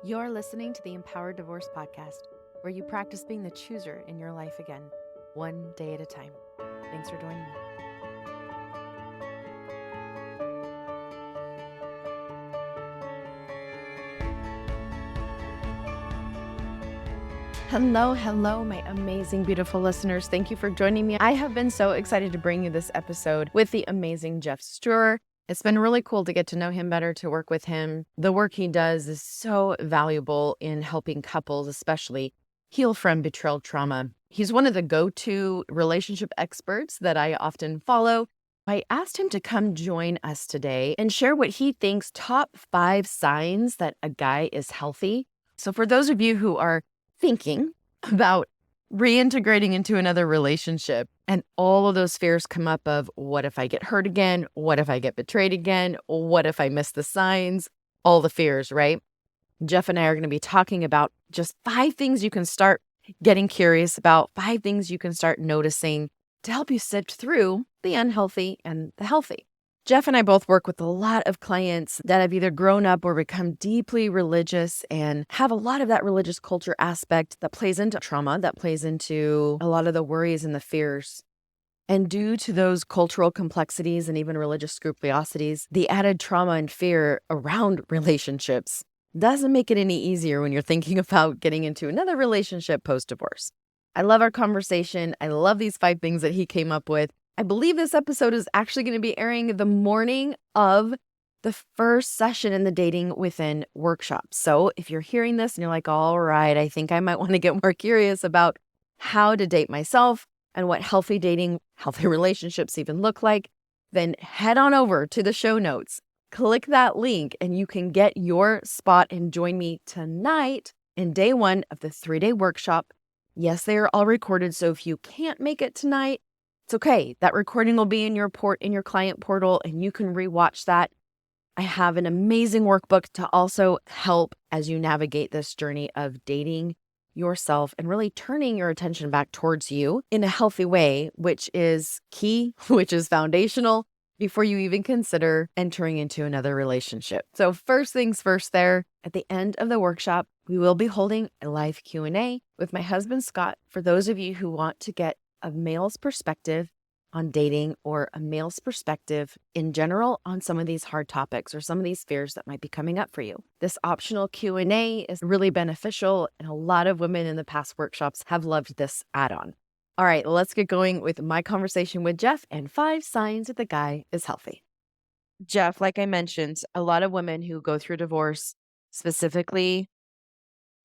You're listening to the Empowered Divorce Podcast, where you practice being the chooser in your life again, one day at a time. Thanks for joining me. Hello, my amazing, beautiful listeners. Thank you for joining me. I have been so excited to bring you this episode with the amazing Geoff Steurer. It's been really cool to get to know him better, to work with him. The work he does is so valuable in helping couples, especially, heal from betrayal trauma. He's one of the go-to relationship experts that I often follow. I asked him to come join us today and share what he thinks top 5 signs that a guy is healthy. So for those of you who are thinking about reintegrating into another relationship and all of those fears come up of what if I get hurt again? What if I get betrayed again? What if I miss the signs? All the fears, right? Geoff and I are going to be talking about just 5 things you can start getting curious about, 5 things you can start noticing to help you sift through the unhealthy and the healthy. Geoff and I both work with a lot of clients that have either grown up or become deeply religious and have a lot of that religious culture aspect that plays into trauma, that plays into a lot of the worries and the fears. And due to those cultural complexities and even religious scrupulosities, the added trauma and fear around relationships doesn't make it any easier when you're thinking about getting into another relationship post-divorce. I love our conversation. I love these 5 things that he came up with. I believe this episode is actually going to be airing the morning of the first session in the Dating Within workshop. So if you're hearing this and you're like, all right, I think I might want to get more curious about how to date myself and what healthy dating, healthy relationships even look like, then head on over to the show notes, click that link, and you can get your spot and join me tonight in day 1 of the 3-day workshop. Yes, they are all recorded, so if you can't make it tonight, it's okay. That recording will be in your client portal, and you can rewatch that. I have an amazing workbook to also help as you navigate this journey of dating yourself and really turning your attention back towards you in a healthy way, which is key, which is foundational before you even consider entering into another relationship. So first things first there, at the end of the workshop, we will be holding a live Q&A with my husband, Scott, for those of you who want to get a male's perspective on dating or a male's perspective in general on some of these hard topics or some of these fears that might be coming up for you. This optional Q&A is really beneficial, and a lot of women in the past workshops have loved this add-on. All right, let's get going with my conversation with Geoff and 5 signs that the guy is healthy. Geoff, like I mentioned, a lot of women who go through divorce, specifically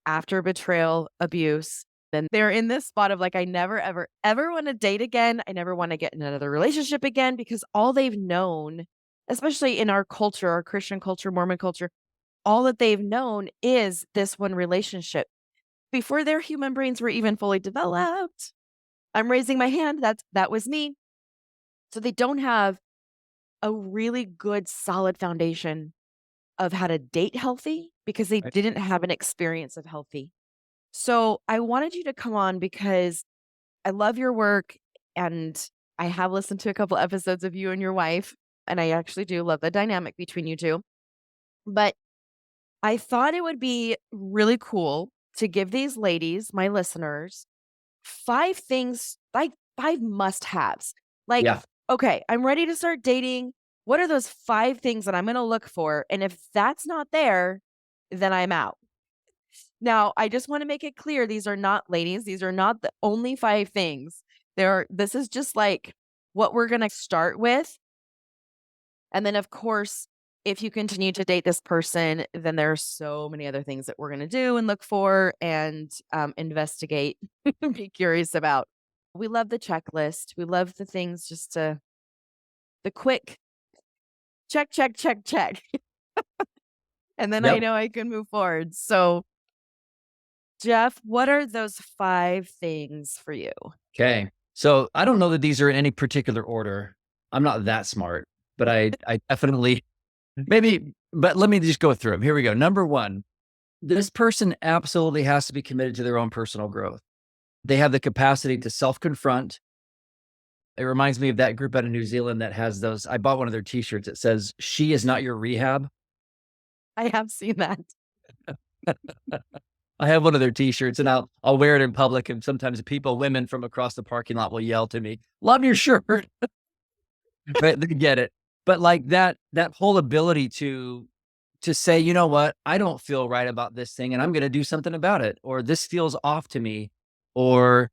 after betrayal, abuse, then they're in this spot of like, I never, ever want to date again. I never want to get in another relationship again, because all they've known, especially in our culture, our Christian culture, Mormon culture, all that they've known is this one relationship. Before their human brains were even fully developed, I'm raising my hand, that was me. So they don't have a really good, solid foundation of how to date healthy because they didn't have an experience of healthy. So I wanted you to come on because I love your work, and I have listened to a couple episodes of you and your wife, and I actually do love the dynamic between you two. But I thought it would be really cool to give these ladies, my listeners, 5 things, like 5 must-haves. Like, Yeah. okay, I'm ready to start dating. What are those 5 things that I'm going to look for? And if that's not there, then I'm out. Now, I just want to make it clear, these are not, ladies, these are not the only 5 things. This is just like what we're going to start with. And then, of course, if you continue to date this person, then there are so many other things that we're going to do and look for and investigate, be curious about. We love the checklist. We love the things the quick check, check, check, check. And then I Yep. know I can move forward. So, Geoff, what are those 5 things for you? Okay. So I don't know that these are in any particular order. I'm not that smart, but I definitely but let me just go through them. Here we go. Number 1, this person absolutely has to be committed to their own personal growth. They have the capacity to self-confront. It reminds me of that group out of New Zealand that has those. I bought one of their t-shirts that says, "She is not your rehab." I have seen that. I have one of their t-shirts and I'll wear it in public. And sometimes women from across the parking lot will yell to me, "Love your shirt." But they get it. But like that whole ability to say, you know what, I don't feel right about this thing and I'm going to do something about it. Or this feels off to me, or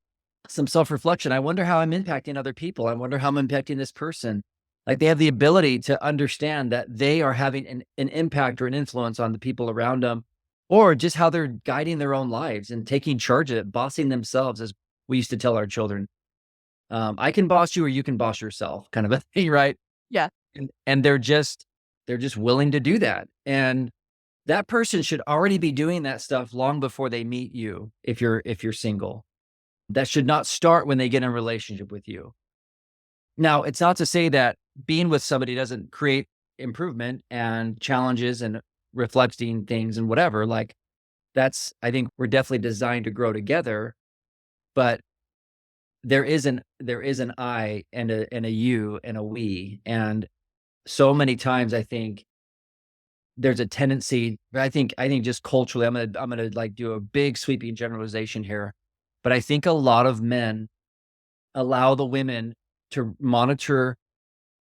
some self-reflection. I wonder how I'm impacting other people. I wonder how I'm impacting this person. Like they have the ability to understand that they are having an impact or an influence on the people around them, or just how they're guiding their own lives and taking charge of it, bossing themselves, as we used to tell our children. I can boss you or you can boss yourself, kind of a thing, right? Yeah. And they're just willing to do that. And that person should already be doing that stuff long before they meet you. If you're single, that should not start when they get in a relationship with you. Now, it's not to say that being with somebody doesn't create improvement and challenges and reflecting things and whatever. Like I think we're definitely designed to grow together, but there is an I and a you and a we. And so many times I think there's a tendency, I think just culturally, I'm gonna like do a big sweeping generalization here, but I think a lot of men allow the women to monitor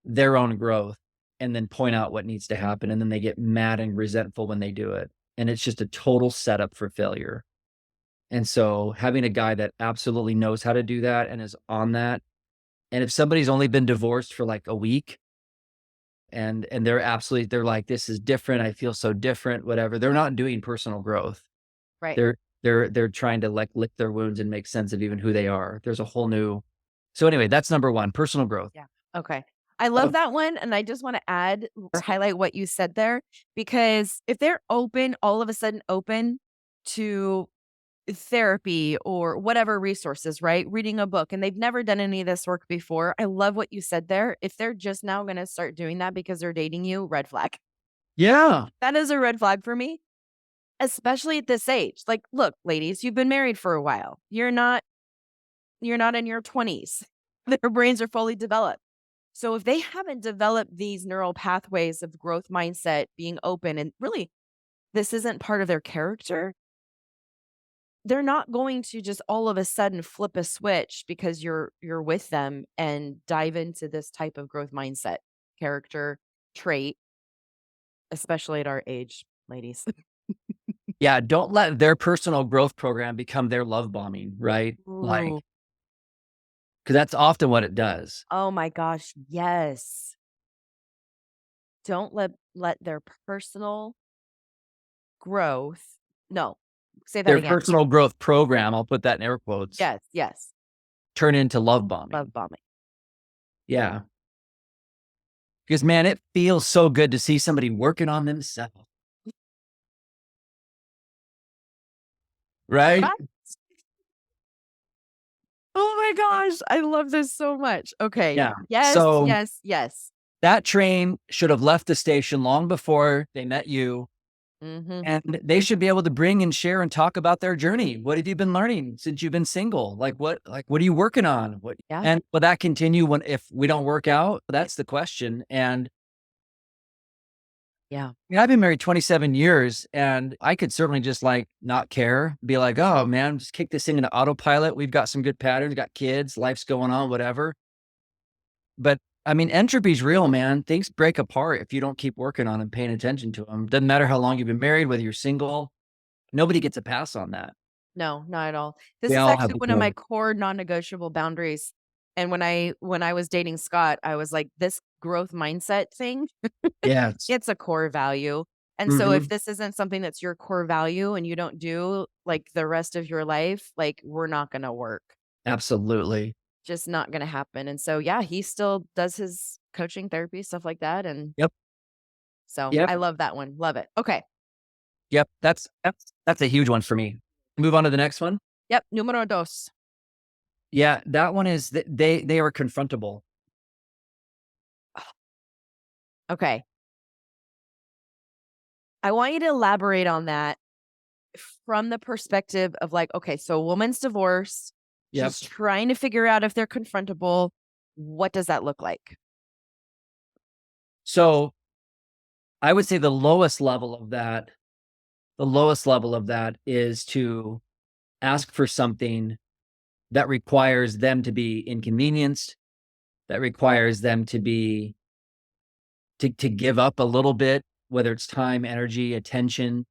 their own growth and then point out what needs to happen. And then they get mad and resentful when they do it. And it's just a total setup for failure. And so having a guy that absolutely knows how to do that and is on that. And if somebody's only been divorced for like a week and they're like, this is different. I feel so different, whatever. They're not doing personal growth. Right. They're trying to like lick their wounds and make sense of even who they are. There's a whole new. So anyway, that's number one, personal growth. Yeah. Okay. I Oh, love that one. And I just want to add or highlight what you said there, because if they're open, all of a sudden open to therapy or whatever resources, right? Reading a book, and they've never done any of this work before. I love what you said there. If they're just now going to start doing that because they're dating you, red flag. yeah. That is a red flag for me, especially at this age. Like, look, ladies, you've been married for a while. You're not in your 20s. Their brains are fully developed. So if they haven't developed these neural pathways of growth mindset, being open, and really this isn't part of their character, they're not going to just all of a sudden flip a switch because you're with them and dive into this type of growth mindset character trait, especially at our age, ladies. Yeah, don't let their personal growth program become their love bombing, right? Like, Ooh. because that's often what it does. Oh my gosh, yes. Don't let their personal growth. No. Say that Their again. personal growth program, I'll put that in air quotes, Yes, yes. turn into love bombing. Love bombing. Yeah. Because man, it feels so good to see somebody working on themselves. Right? Right? Oh my gosh, I love this so much. Okay. Yeah. Yes, So yes, yes. that train should have left the station long before they met you. Mhm. And they should be able to bring and share and talk about their journey. What have you been learning since you've been single? Like what are you working on? What Yeah. and will that continue when if we don't work out? That's the question. And Yeah. I've been married 27 years and I could certainly just like not care, be like, oh man, just kick this thing into autopilot. We've got some good patterns, got kids, life's going on, whatever. But I mean, entropy's real, man. Things break apart if you don't keep working on them, paying attention to them. Doesn't matter how long you've been married, whether you're single, nobody gets a pass on that. No, not at all. This We is all have actually a one of my goal. core non-negotiable boundaries. And when I was dating Scott, I was like, this growth mindset thing, Yes. it's a core value. And so if Mhm. this isn't something that's your core value and you don't do like the rest of your life, like we're not going to work. Absolutely. Just not going to happen. And so yeah, he still does his coaching therapy, stuff like that, and Yep. so Yep. I love that one. Love it. Okay. Yep. That's a huge one for me. Move on to the next one. Yep. Numero dos. Yeah, that one is they are confrontable. Okay. I want you to elaborate on that from the perspective of like, okay, so a woman's divorced. Yep. She's trying to figure out if they're confrontable. What does that look like? So I would say the lowest level of that, the lowest level of that is to ask for something that requires them to be inconvenienced, that requires them to be to give up a little bit, whether it's time, energy, attention,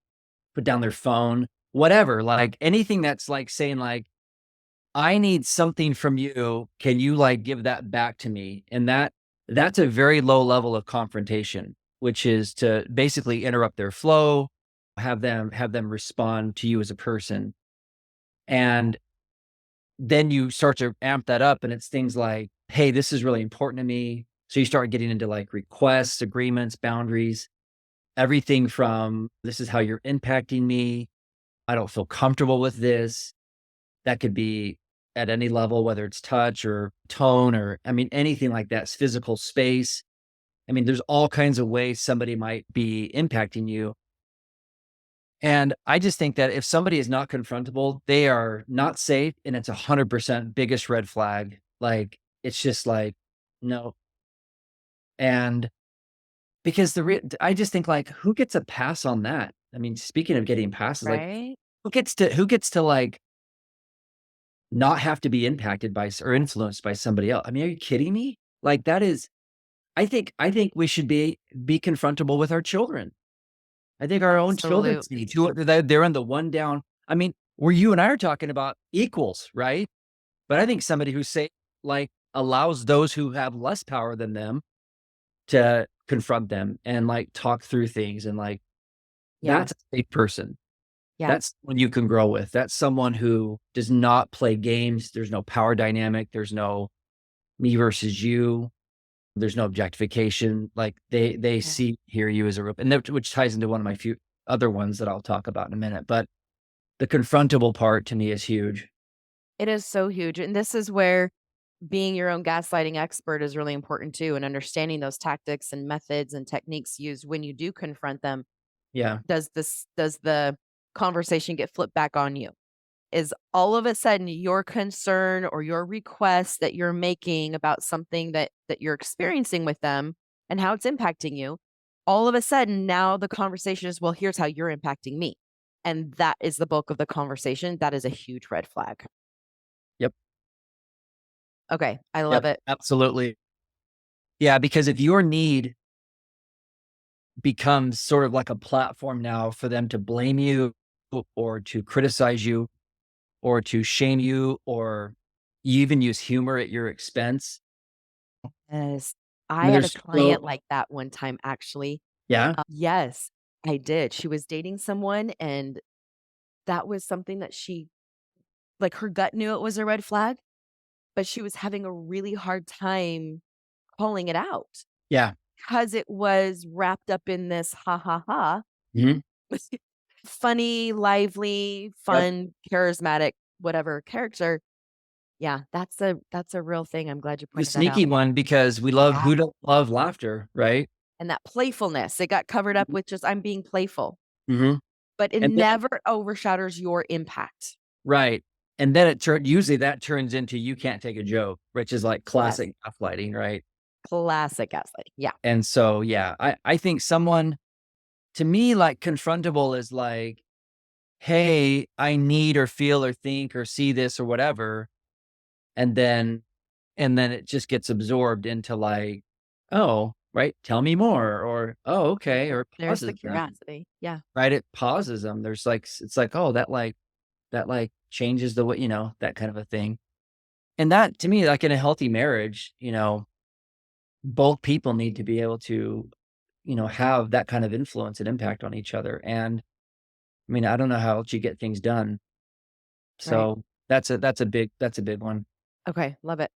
put down their phone, whatever, like anything that's like saying like, I need something from you. Can you like give that back to me? And that's a very low level of confrontation, which is to basically interrupt their flow, have them respond to you as a person. And then you start to amp that up and it's things like, hey, this is really important to me. So you start getting into like requests, agreements, boundaries, everything from this is how you're impacting me. I don't feel comfortable with this. That could be at any level, whether it's touch or tone or, I mean, anything like that, physical space. I mean, there's all kinds of ways somebody might be impacting you. And I just think that if somebody is not confrontable, they are not safe. And it's 100% biggest red flag. Like, it's just like, no. And because I just think like, who gets a pass on that? I mean, speaking of getting passes, like Right? who gets to like not have to be impacted by or influenced by somebody else? I mean, are you kidding me? Like that is, I think we should be confrontable with our children. I think our own children Absolutely. need to. They're in the one down. I mean, where you and I are talking about equals, right? But I think somebody who say like allows those who have less power than them to confront them and like talk through things and like Yeah. that's a person. Yeah. That's someone you can grow with. That's someone who does not play games. There's no power dynamic. There's no me versus you. There's no objectification. Like they Yeah. see, hear you as a real, and which ties into one of my few other ones that I'll talk about in a minute. But the confrontable part to me is huge. It is so huge. And this is where being your own gaslighting expert is really important too, and understanding those tactics and methods and techniques used when you do confront them. Yeah. Does the conversation get flipped back on you? Is all of a sudden your concern or your request that you're making about something that you're experiencing with them and how it's impacting you, all of a sudden now the conversation is, well, here's how you're impacting me. And that is the bulk of the conversation. That is a huge red flag. Yep. Okay, I Yep. love it. Absolutely. Yeah. Because if your need becomes sort of like a platform now for them to blame you or to criticize you or to shame you, or you even use humor at your expense. Yes. I I mean, had a there's client like that one time actually. yeah, Yes, I did. She was dating someone and that was something that she like her gut knew it was a red flag, but she was having a really hard time calling it out yeah, because it was wrapped up in this ha ha ha, mhm, funny, lively, yep. fun, charismatic, whatever character. Yeah, that's a real thing. I'm glad you The pointed that out. sneaky one because Yeah. who don't love laughter, right? And that playfulness, it got covered up Mhm, with just I'm being playful, mhm, but it and then never overshadows your impact. right, and then usually that turns into you can't take a joke, which is like Yes. classic gaslighting, right? Classic gaslighting. Yeah. And so, yeah, I think someone to me, like, confrontable is like, "Hey, I need or feel or think or see this or whatever," and then it just gets absorbed into like, "Oh, right, tell me more," or, "Oh, okay," or There's the pauses them, curiosity. Yeah. right? It pauses them. There's like it's like, "Oh, that changes the way," that kind of a thing. And that to me, like in a healthy marriage, both people need to be able to, have that kind of influence and impact on each other. And I mean, I don't know how else you get things done. Right. So that's a big one. Okay. Love it.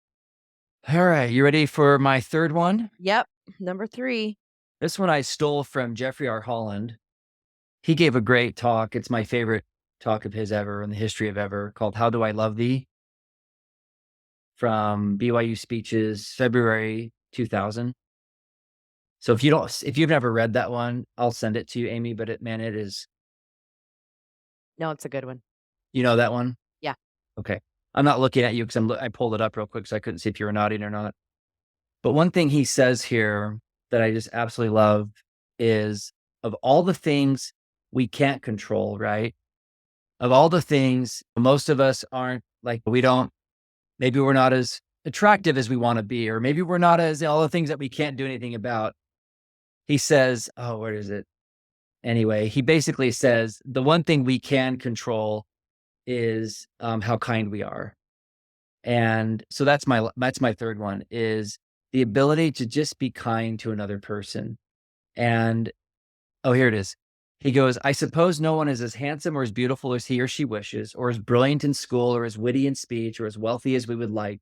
All right, you ready for my third one? Yep. Number 3. This one I stole from Jeffrey R. Holland. He gave a great talk. It's my favorite talk of his ever in the history of ever, called How Do I Love Thee? From BYU Speeches, February 2000. So if you've never read that one, I'll send it to you, Amy, but it is, No, it's a good one. you know that one? Yeah. Okay. I'm not looking at you because I pulled it up real quick so I couldn't see if you were nodding or not. But one thing he says here that I just absolutely love is, of all the things we can't control, right? Of all the things, most of us aren't like, maybe we're not as attractive as we want to be, or maybe we're not as all the things that we can't do anything about. He says, oh, where is it? Anyway, he basically says the one thing we can control is how kind we are. And so that's my third one, is the ability to just be kind to another person. And oh, here it is. He goes, I suppose no one is as handsome or as beautiful as he or she wishes, or as brilliant in school, or as witty in speech, or as wealthy as we would like.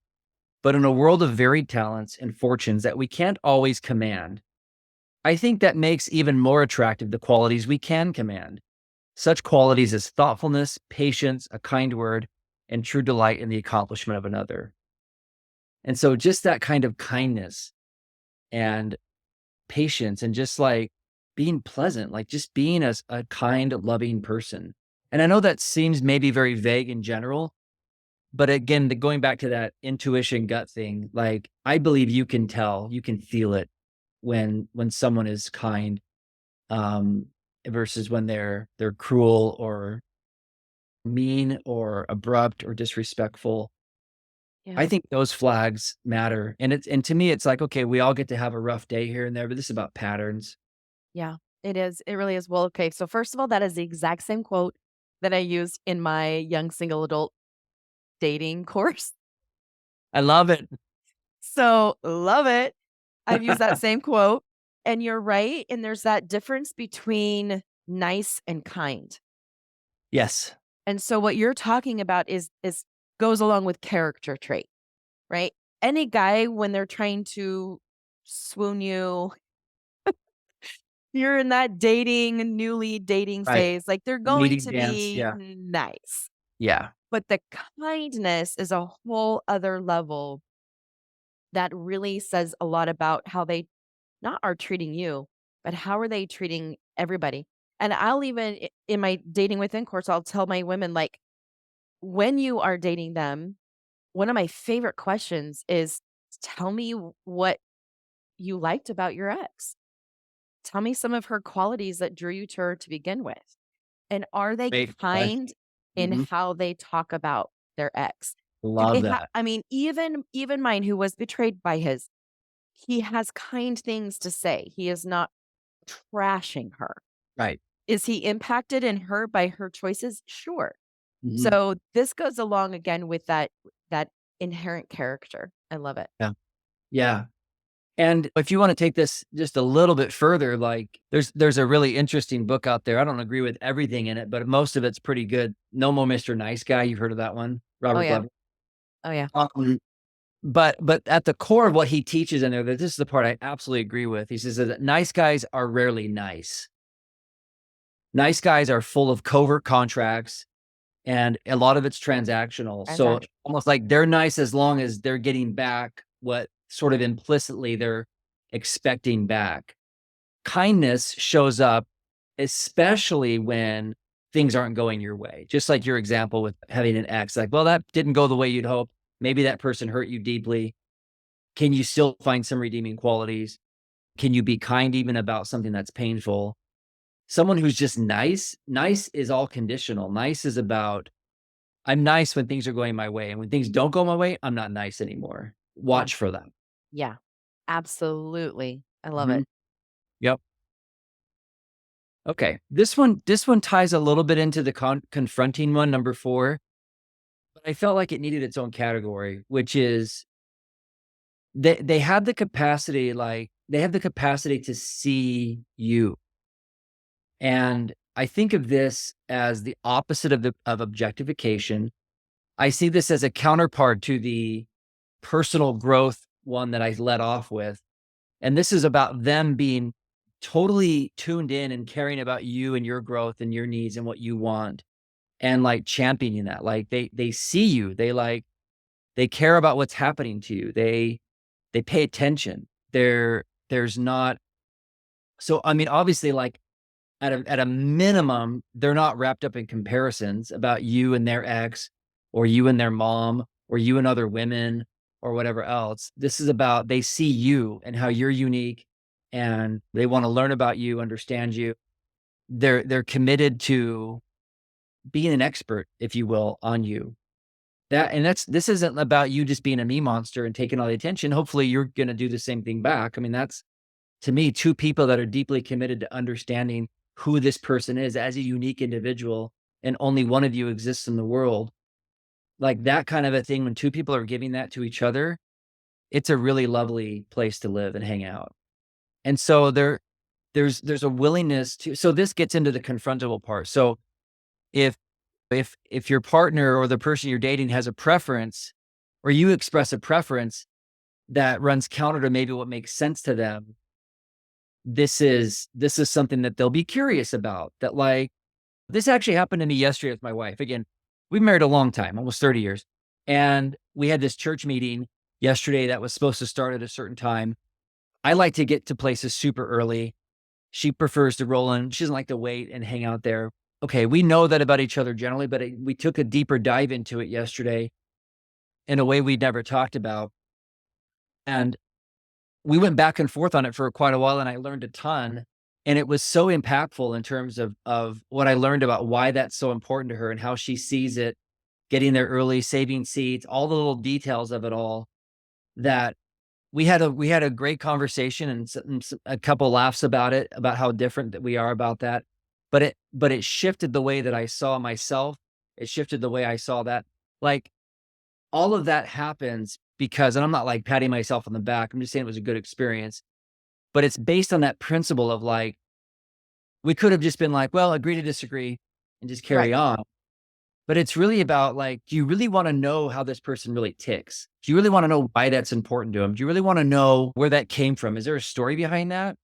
But in a world of varied talents and fortunes that we can't always command, I think that makes even more attractive the qualities we can command. Such qualities as thoughtfulness, patience, a kind word, and true delight in the accomplishment of another. And so just that kind of kindness and patience and just like being pleasant, like just being a kind, loving person. And I know that seems maybe very vague in general, but again, going back to that intuition gut thing, like I believe you can tell, you can feel it when someone is kind, versus when they're cruel or mean or abrupt or disrespectful. I Yeah. think those flags matter. And to me, it's like, okay, we all get to have a rough day here and there, but this is about patterns. Yeah, it is. It really is. Well, okay. So, first of all, that is the exact same quote that I used in my young single adult dating course. I love it. So, love it. I've used that same quote. And you're right. And there's that difference between nice and kind. Yes. And so, what you're talking about is goes along with character trait, right? Any guy, when they're trying to swoon you, you're in that newly dating Right. phase, like they're going Meeting to dance. be Yeah. nice. Yeah. But the kindness is a whole other level that really says a lot about how they not are treating you, but how are they treating everybody. And I'll even in my dating within course, I'll tell my women, like, when you are dating them, one of my favorite questions is, tell me what you liked about your ex. Tell me some of her qualities that drew you to her to begin with. And are they Great kind question. in Mhm. how they talk about their ex? Do Love they have, that. I mean, even mine who was betrayed by his, he has kind things to say. He is not trashing her. Right. Is he impacted in her by her choices? Sure. Mhm. So this goes along again with that inherent character. I love it. Yeah. Yeah. And if you want to take this just a little bit further, like there's a really interesting book out there. I don't agree with everything in it, but most of it's pretty good. No More Mr. Nice Guy. You've heard of that one? Oh Robert yeah. Glover. Oh yeah. But at the core of what he teaches in there, that this is the part I absolutely agree with. He says that nice guys are rarely nice. Nice guys are full of covert contracts, and a lot of it's transactional. So Transaction. almost like they're nice as long as they're getting back what sort of implicitly they're expecting back. Kindness shows up, especially when things aren't going your way. Just like your example with having an ex, like, well, that didn't go the way you'd hope. Maybe that person hurt you deeply. Can you still find some redeeming qualities? Can you be kind even about something that's painful? Someone who's just nice is all conditional. Nice is about, I'm nice when things are going my way. And when things don't go my way, I'm not nice anymore. Yeah. Watch for them. Yeah. Absolutely. I love Mhm. it. Yep. Okay. This one ties a little bit into the confronting one, number 4, but I felt like it needed its own category, which is they have the capacity, like they have the capacity to see you. And I think of this as the opposite of objectification. I see this as a counterpart to the personal growth one that I led off with. And this is about them being totally tuned in and caring about you and your growth and your needs and what you want, and like championing that. Like they see you. They care about what's happening to you. They pay attention. There's not, so I mean, obviously, like at a minimum, they're not wrapped up in comparisons about you and their ex, or you and their mom, or you and other women, or whatever else. This is about, they see you and how you're unique, and they want to learn about you, understand you. they're committed to being an expert, if you will, on you. This isn't about you just being a me monster and taking all the attention. Hopefully you're going to do the same thing back. I mean, that's, to me, two people that are deeply committed to understanding who this person is as a unique individual, and only one of you exists in the world. Like that kind of a thing, when two people are giving that to each other, it's a really lovely place to live and hang out. And so there's a willingness to, so this gets into the confrontable part. So if your partner or the person you're dating has a preference, or you express a preference that runs counter to maybe what makes sense to them, this is something that they'll be curious about. That, like, this actually happened to me yesterday with my wife. Again, we've married a long time, almost 30 years. And we had this church meeting yesterday that was supposed to start at a certain time. I like to get to places super early. She prefers to roll in. She doesn't like to wait and hang out there. Okay, we know that about each other generally, but we took a deeper dive into it yesterday in a way we'd never talked about. And we went back and forth on it for quite a while, and I learned a ton. And it was so impactful in terms of what I learned about why that's so important to her and how she sees it, getting there early, saving seats, all the little details of it all. That we had a great conversation and a couple laughs about it, about how different that we are about that. But it shifted the way that I saw myself. It shifted the way I saw that. Like, all of that happens because, and I'm not like patting myself on the back, I'm just saying it was a good experience, but it's based on that principle of, like, we could have just been like, well, agree to disagree and just carry Right. on. But it's really about, like, do you really want to know how this person really ticks? Do you really want to know why that's important to them? Do you really want to know where that came from? Is there a story behind that?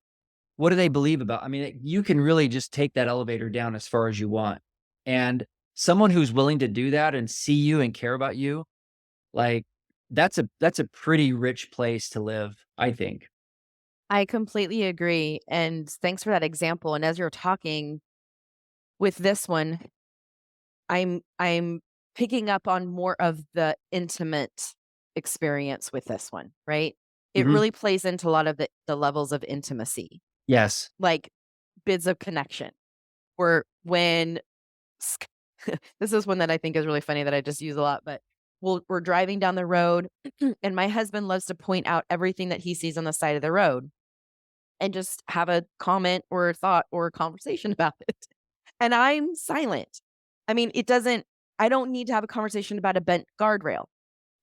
What do they believe about? I mean, you can really just take that elevator down as far as you want. And someone who's willing to do that and see you and care about you, like, that's a pretty rich place to live, I think. I completely agree. And thanks for that example. And as you're talking with this one, I'm picking up on more of the intimate experience with this one, right? It Mhm. really plays into a lot of the levels of intimacy, Yes. like bids of connection, or when sk- this is one that I think is really funny that I just use a lot, but we're driving down the road and my husband loves to point out everything that he sees on the side of the road and just have a comment or a thought or a conversation about it. And I'm silent. I mean, I don't need to have a conversation about a bent guardrail.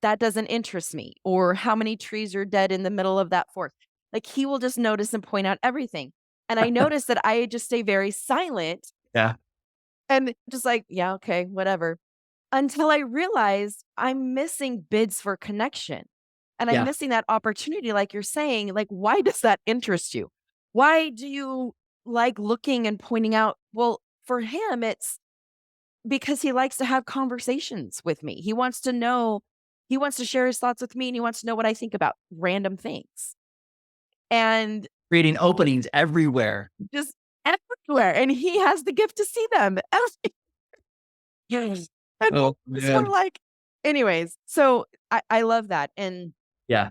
That doesn't interest me. Or how many trees are dead in the middle of that forest. Like, he will just notice and point out everything. And I notice that I just stay very silent Yeah. and just like, yeah, okay, whatever. Until I realize I'm missing bids for connection. And I'm Yeah. missing that opportunity, like you're saying. Like, why does that interest you? Why do you like looking and pointing out? Well, for him, it's because he likes to have conversations with me. He wants to share his thoughts with me, and he wants to know what I think about random things. And Creating openings everywhere. just everywhere. And he has the gift to see them. Yes. And Oh, so we're man. like, anyways, so I love that. And Yeah.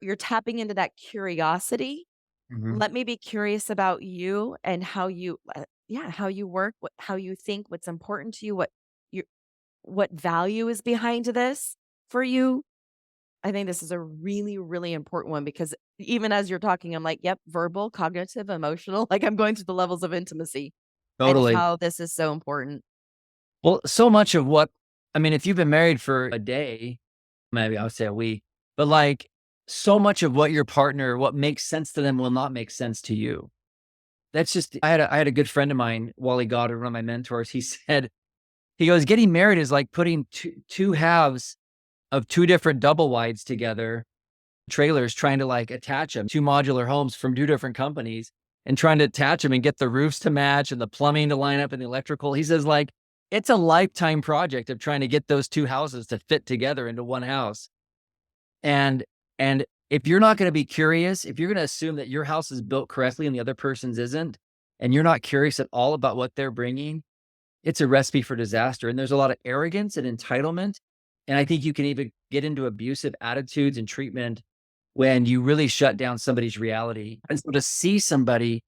you're tapping into that curiosity. Mhm. Let me be curious about you and how you, how you work, how you think, what's important to you, you, what value is behind this for you. I think this is a really, really important one because even as you're talking, I'm like, yep, verbal, cognitive, emotional. Like, I'm going through the levels of intimacy and Totally. how this is so important. Well, so much of what, I mean, if you've been married for a day, maybe I would say a week, but, like, so much of what your partner, what makes sense to them will not make sense to you. That's just, I had a good friend of mine, Wally Goddard, one of my mentors. He said, he goes, getting married is like putting two halves of two different double wides together, trailers, trying to, like, attach them, two modular homes from two different companies, and trying to attach them and get the roofs to match and the plumbing to line up and the electrical. He says, like, it's a lifetime project of trying to get those two houses to fit together into one house. And and if you're not going to be curious, if you're going to assume that your house is built correctly and the other person's isn't, and you're not curious at all about what they're bringing, it's a recipe for disaster. And there's a lot of arrogance and entitlement. And I think you can even get into abusive attitudes and treatment when you really shut down somebody's reality. And so to see somebody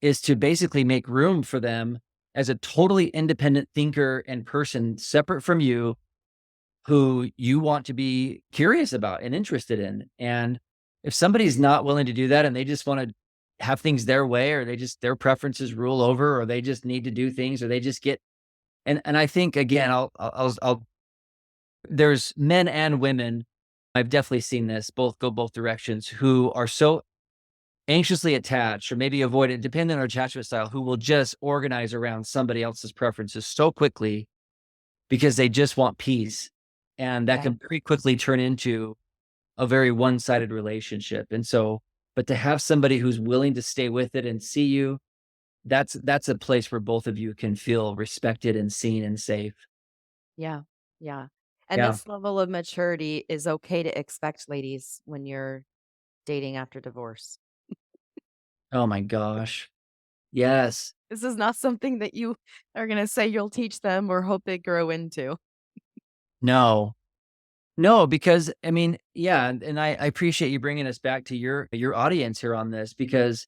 is to basically make room for them as a totally independent thinker and person separate from you, who you want to be curious about and interested in. And if somebody's not willing to do that and they just want to have things their way, or their preferences rule over, or they just need to do things, or they just get, and I think again, I'll there's men and women. I've definitely seen this go both directions, who are so anxiously attached, or maybe avoidant, depending on our attachment style, who will just organize around somebody else's preferences so quickly because they just want peace. And that Yeah. can very quickly turn into a very one-sided relationship. And so, but to have somebody who's willing to stay with it and see you, that's a place where both of you can feel respected and seen and safe. Yeah. Yeah. And Yeah. this level of maturity is okay to expect, ladies, when you're dating after divorce. Oh my gosh. Yes. This is not something that you are going to say you'll teach them or hope they grow into. No. No, because I mean, yeah, and I appreciate you bringing us back to your audience here on this, because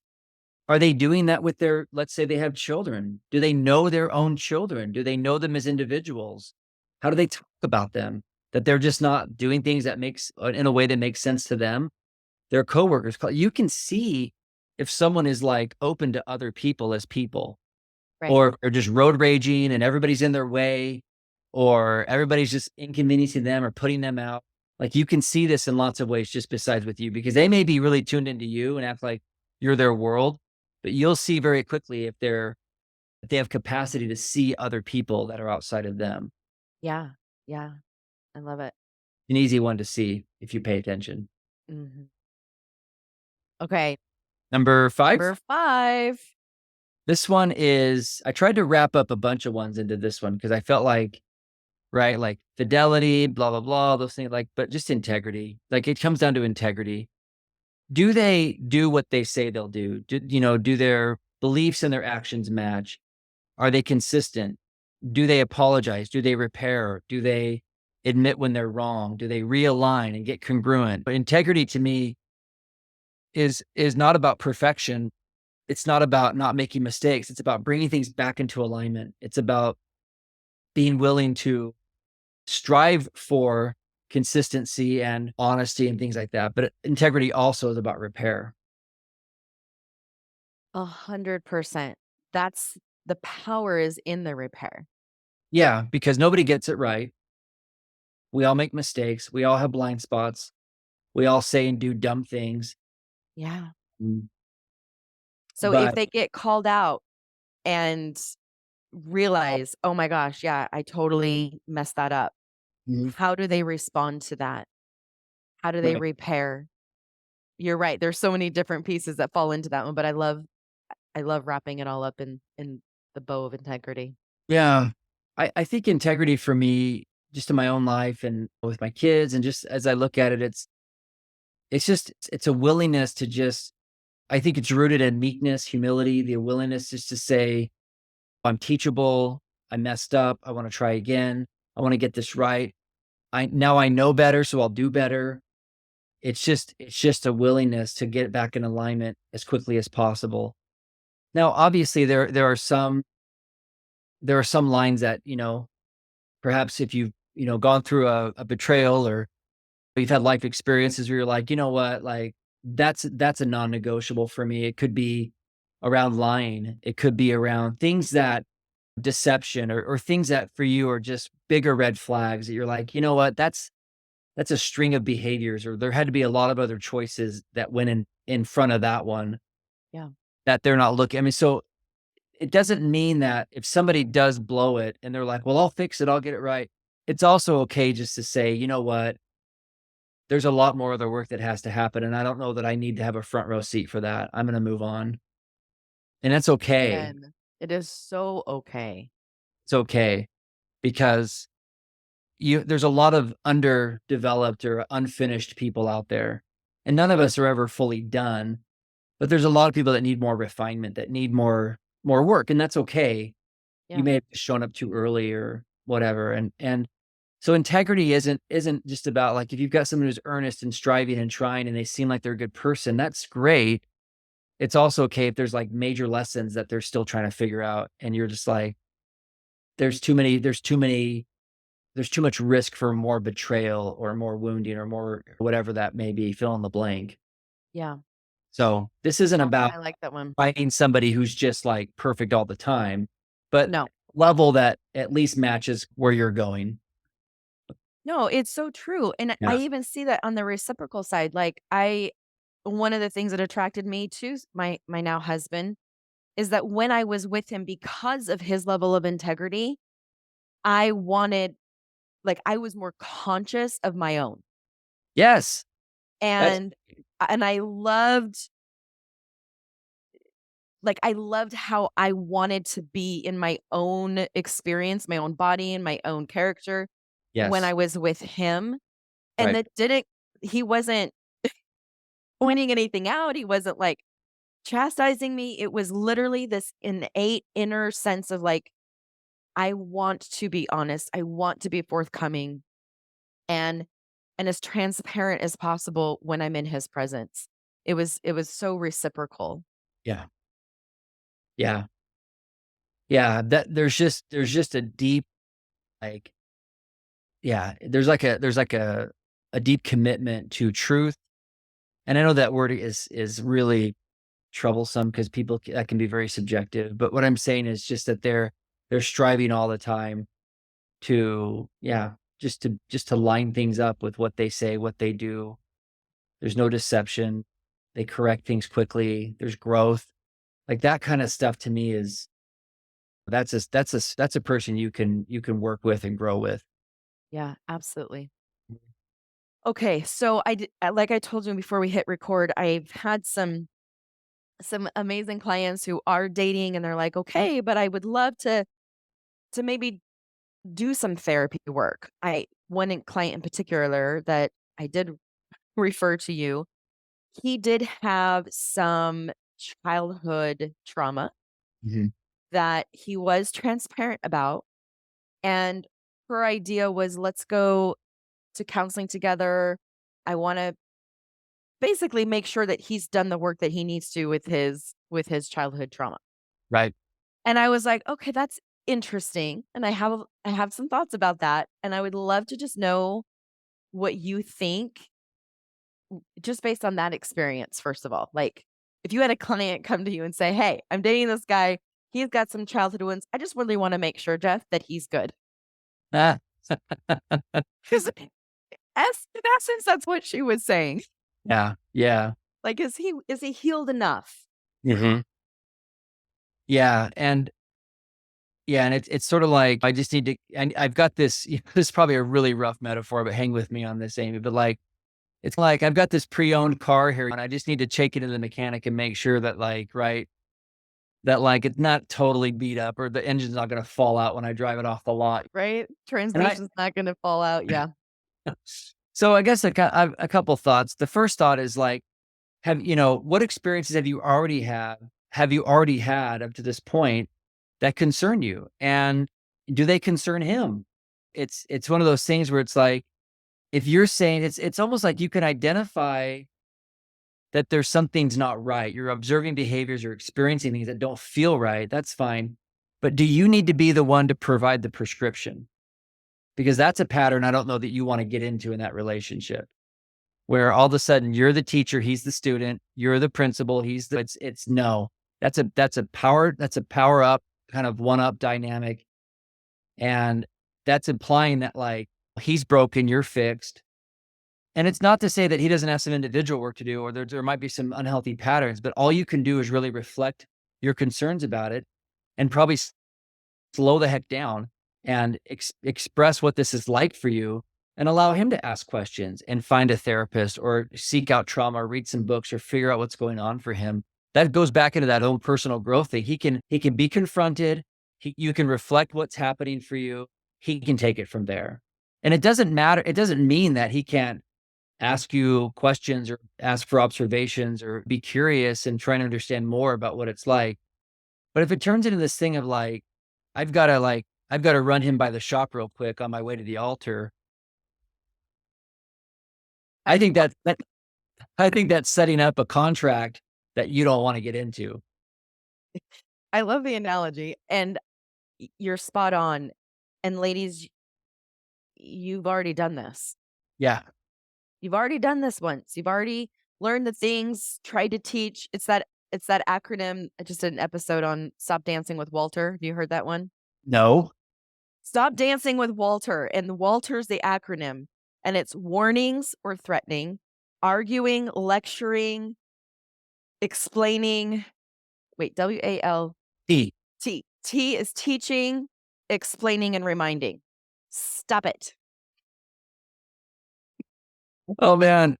are they doing that with their, let's say they have children? Do they know their own children? Do they know them as individuals? How do they talk about them? That they're just not doing things that makes in a way that makes sense to them, their coworkers. You can see if someone is like open to other people as people, Right. or just road raging and everybody's in their way, or everybody's just inconveniencing them or putting them out. Like, you can see this in lots of ways just besides with you, because they may be really tuned into you and act like you're their world, but you'll see very quickly if they have capacity to see other people that are outside of them. Yeah. Yeah. I love it. An easy one to see if you pay attention. Mhm. Okay. Number 5. Number 5. This one is, I tried to wrap up a bunch of ones into this one because I felt like, right, like fidelity, blah, blah, blah, those things, like, but just integrity. Like, it comes down to integrity. Do they do what they say they'll do? Do their beliefs and their actions match? Are they consistent? Do they apologize? Do they repair? Do they admit when they're wrong? Do they realign and get congruent? But integrity to me is not about perfection. It's not about not making mistakes. It's about bringing things back into alignment. It's about being willing to strive for consistency and honesty and things like that. But integrity also is about repair. 100%. That's the power is in the repair. Yeah, because nobody gets it right. We all make mistakes. We all have blind spots. We all say and do dumb things. Yeah. Mm. So if But they get called out and realize, "Oh my gosh, yeah, I totally messed that up." Mhm. How do they respond to that? How do they Right. repair? You're right. There's so many different pieces that fall into that one, but I love wrapping it all up in the bow of integrity. Yeah. I think integrity for me, just in my own life and with my kids, and just as I look at it, it's a willingness to just, I think it's rooted in meekness, humility, the willingness just to say, I'm teachable, I messed up, I want to try again, I want to get this right. I know better, so I'll do better. It's just a willingness to get back in alignment as quickly as possible. Now, obviously, there are some lines that, perhaps if you've, gone through a betrayal, or you've had life experiences where you're like, you know what, like, that's a non-negotiable for me. It could be around lying. It could be around things that deception, or things that for you are just bigger red flags that you're like, you know what, that's a string of behaviors, or there had to be a lot of other choices that went in front of that one Yeah. that they're not looking. I mean, so it doesn't mean that if somebody does blow it and they're like, well, I'll fix it, I'll get it right. It's also okay just to say, you know what, there's a lot more other work that has to happen. And I don't know that I need to have a front row seat for that. I'm going to move on. And that's okay. And it is so okay. It's okay, because there's a lot of underdeveloped or unfinished people out there. And none of us are ever fully done, but there's a lot of people that need more refinement, that need more work. And that's okay. You Yeah. may have shown up too early or whatever. And so integrity isn't just about, like, if you've got someone who's earnest and striving and trying and they seem like they're a good person, that's great. it's also okay if there's like major lessons that they're still trying to figure out. And you're just like, there's too much risk for more betrayal or more wounding or more whatever that may be, fill in the blank. Yeah. So this isn't Oh, about I like that one. finding somebody who's just like perfect all the time, but No. level that at least matches where you're going. No, it's so true, and I Yeah. even see that on the reciprocal side, like, one of the things that attracted me to my now husband is that when I was with him because of his level of integrity, I wanted like, I was more conscious of my own, Yes. That's and I loved like, I loved how I wanted to be in my own experience, my own body, and my own character when I yes. was with him, and Right. that didn't he wasn't pointing anything out, he wasn't, like, chastising me. It was literally this innate inner sense of, like, I want to be honest, I want to be forthcoming and as transparent as possible when I'm in his presence. It was so reciprocal. Yeah. Yeah. Yeah. That there's just a deep, like, yeah, there's like a deep commitment to truth. And I know that word is really troublesome because that can be very subjective. But what I'm saying is just that they're striving all the time to, yeah, just to line things up with what they say, what they do. There's no deception. They correct things quickly. There's growth. Like that kind of stuff to me is that's a person you can work with and grow with. Yeah, absolutely. Okay, so like I told you before we hit record, I've had some amazing clients who are dating and they're like, "Okay, but I would love to maybe do some therapy work." I one client in particular that I did refer to you, he did have some childhood trauma Mhm. that he was transparent about, and her idea was, "Let's go to counseling together. I wanna basically make sure that he's done the work that he needs to with his childhood trauma." Right. And I was like, "Okay, that's interesting, and I have some thoughts about that, and I would love to just know what you think just based on that experience, first of all." Like, if you had a client come to you and say, "Hey, I'm dating this guy. He's got some childhood wounds. I just really wanna make sure, Geoff, that he's good." Ah. 'Cause in essence, that's what she was saying. Yeah. Yeah. Like, is he healed enough? Mhm. Yeah. And yeah, and it's sort of like I just need to, and I've got this, this is probably a really rough metaphor, but hang with me on this, Amy. But like it's like I've got this pre-owned car here and I just need to take it to the mechanic and make sure that like, right, that like it's not totally beat up or the engine's not gonna fall out when I drive it off the lot. Right? And I Transmission's not gonna fall out, yeah. so I guess I've a couple thoughts. The first thought is like, what experiences have you already had up to this point that concern you? And do they concern him? It's one of those things where it's like, if you're saying it's almost like you can identify that there's something's not right. You're observing behaviors, you're experiencing things that don't feel right. That's fine. But do you need to be the one to provide the prescription? Because that's a pattern I don't know that you want to get into in that relationship where all of a sudden you're the teacher, he's the student, you're the principal, it's no. That's a power up kind of one up dynamic. And that's implying that like he's broken, you're fixed. And it's not to say that he doesn't have some individual work to do or there might be some unhealthy patterns, but all you can do is really reflect your concerns about it and probably slow the heck down and express what this is like for you and allow him to ask questions and find a therapist or seek out trauma or read some books or figure out what's going on for him. That goes back into that own personal growth thing. He can be confronted. You can reflect what's happening for you. He can take it from there. And it doesn't matter. It doesn't mean that he can't ask you questions or ask for observations or be curious and trying to understand more about what it's like. But if it turns into this thing of like, I've got to run him by the shop real quick on my way to the altar. I I think that I think that's setting up a contract that you don't want to get into. I love the analogy, and you're spot on. And ladies, you've already done this. Yeah. You've already done this once. You've already learned the things, tried to teach. It's that acronym. I just did an episode on Stop Dancing with Walter. Have you heard that one? No. Stop Dancing with Walter. And Walter's the acronym. And it's warnings or threatening, arguing, lecturing, explaining. Wait, WALT. E. T is teaching, explaining, and reminding. Stop it. Oh man.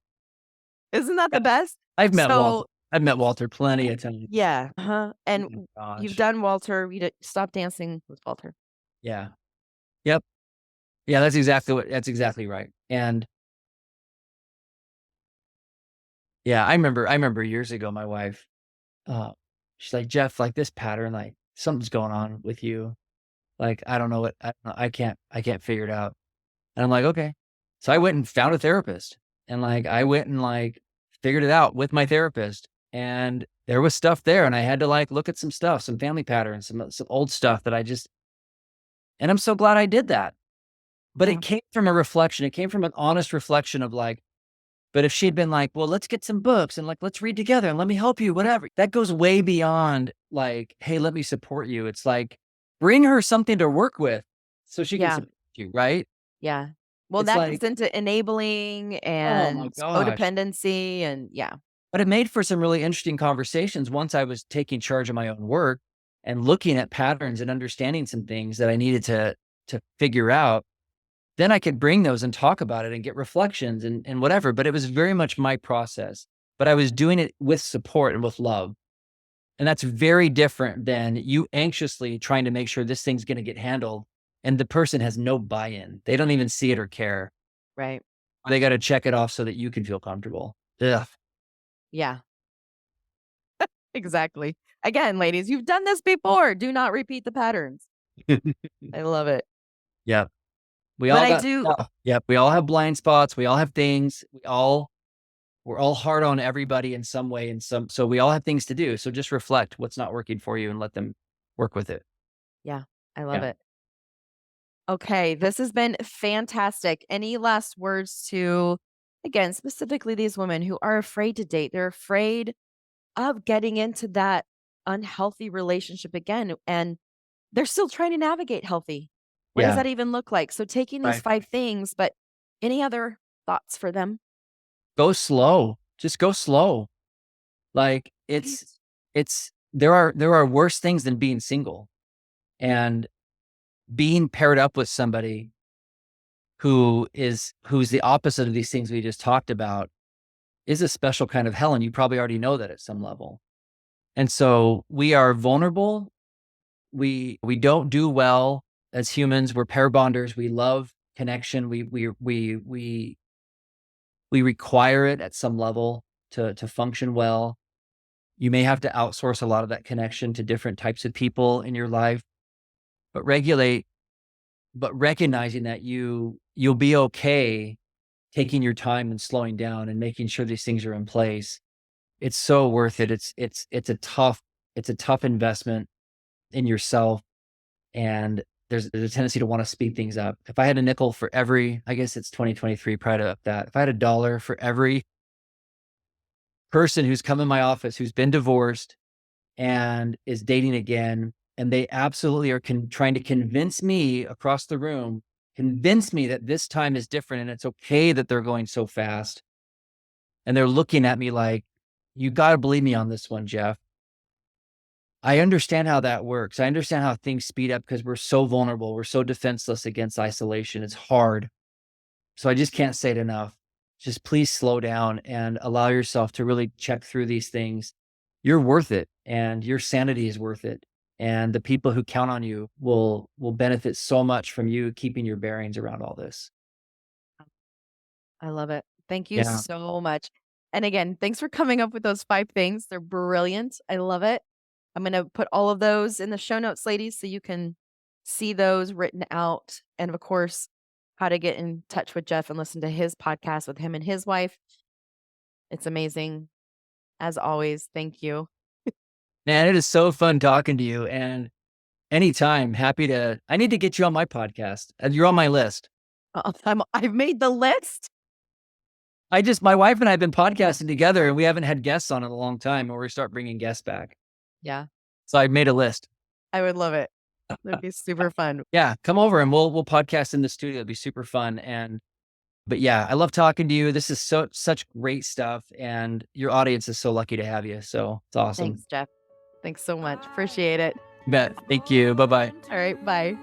Isn't that the best? I've met Walter. So, I've met Walter plenty of times. yeah. Oh And my you've gosh. done Walter. Stop Dancing with Walter. Yeah. Yep. Yeah, that's exactly right. And yeah, I remember years ago, my wife, she's like, Geoff, like this pattern, like something's going on with you. Like, I don't know what, I can't figure it out. And I'm like, okay. So I went and found a therapist, and like, I went and like figured it out with my therapist, and there was stuff there, and I had to like look at some stuff, some family patterns, some old stuff that and I'm so glad I did that. But Yeah. it came from a reflection. It came from an honest reflection of like, but if she'd been like, well, let's get some books and like, let's read together and let me help you, whatever, that goes way beyond like, hey, let me support you. It's like, bring her something to work with so she can Yeah. support you, right? Yeah. Well, It's that gets like, into enabling oh my and gosh. codependency. And yeah. But it made for some really interesting conversations once I was taking charge of my own work and looking at patterns and understanding some things that I needed to figure out. Then I could bring those and talk about it and get reflections and whatever. But it was very much my process. But I was doing it with support and with love. And that's very different than you anxiously trying to make sure this thing's going to get handled. And the person has no buy-in. They don't even see it or care. Right. They got to check it off so that you can feel comfortable. Ugh. Yeah. Exactly. Again, ladies, you've done this before. Do not repeat the patterns. I love it. Yeah. We But all I got do. stuff. Yep. We all have blind spots. We all have things. We're all hard on everybody in some way, so we all have things to do. So just reflect what's not working for you and let them work with it. Yeah. I love Yeah. it. Okay. This has been fantastic. Any last words to, again, specifically these women who are afraid to date? They're afraid of getting into that unhealthy relationship again. And they're still trying to navigate healthy. What does Yeah. that even look like? So taking these Right. 5 things, but any other thoughts for them? Go slow. Just go slow. Like there are worse things than being single, and being paired up with somebody who's the opposite of these things we just talked about is a special kind of hell. And you probably already know that at some level. And so we are vulnerable. We don't do well as humans. We're pair bonders. We love connection. We require it at some level to function well. You may have to outsource a lot of that connection to different types of people in your life, but recognizing that you'll be okay taking your time and slowing down and making sure these things are in place. It's so worth it. It's a tough investment in yourself. And there's a tendency to want to speed things up. If I had a nickel for every, I guess it's 2023, probably to up that. If I had $1 for every person who's come in my office who's been divorced and is dating again, and they absolutely are trying to convince me across the room, convince me that this time is different and it's okay that they're going so fast. And they're looking at me like, you got to believe me on this one, Geoff. I understand how that works. I understand how things speed up because we're so vulnerable. We're so defenseless against isolation. It's hard. So I just can't say it enough. Just please slow down and allow yourself to really check through these things. You're worth it, and your sanity is worth it. And the people who count on you will benefit so much from you keeping your bearings around all this. I love it. Thank you Yeah. so much. And again, thanks for coming up with those 5 things. They're brilliant. I love it. I'm going to put all of those in the show notes, ladies, so you can see those written out. And of course, how to get in touch with Geoff and listen to his podcast with him and his wife. It's amazing. As always, thank you. Man, it is so fun talking to you. And anytime, I need to get you on my podcast. You're on my list. I've made the list. My wife and I have been podcasting together and we haven't had guests on in a long time, and we're start bringing guests back. Yeah, So I made a list. I would love it. That'd be super fun. Yeah, come over and we'll podcast in the studio. It'd be super fun. But yeah, I love talking to you. This is such great stuff, and your audience is so lucky to have you. So it's awesome. Thanks, Geoff. Thanks so much. Appreciate it. Bet. Thank you. Bye-bye. All right, bye.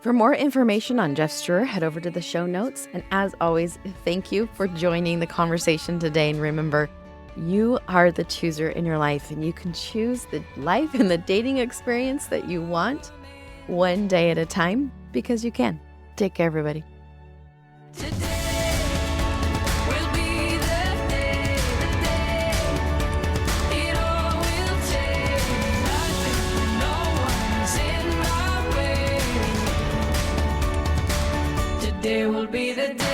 For more information on Geoff Steurer, head over to the show notes. And as always, thank you for joining the conversation today. And remember, you are the chooser in your life, and you can choose the life and the dating experience that you want one day at a time, because you can. Take care, everybody. Today will be the day, it all will take. Nothing, no one's in my way. Today will be the day.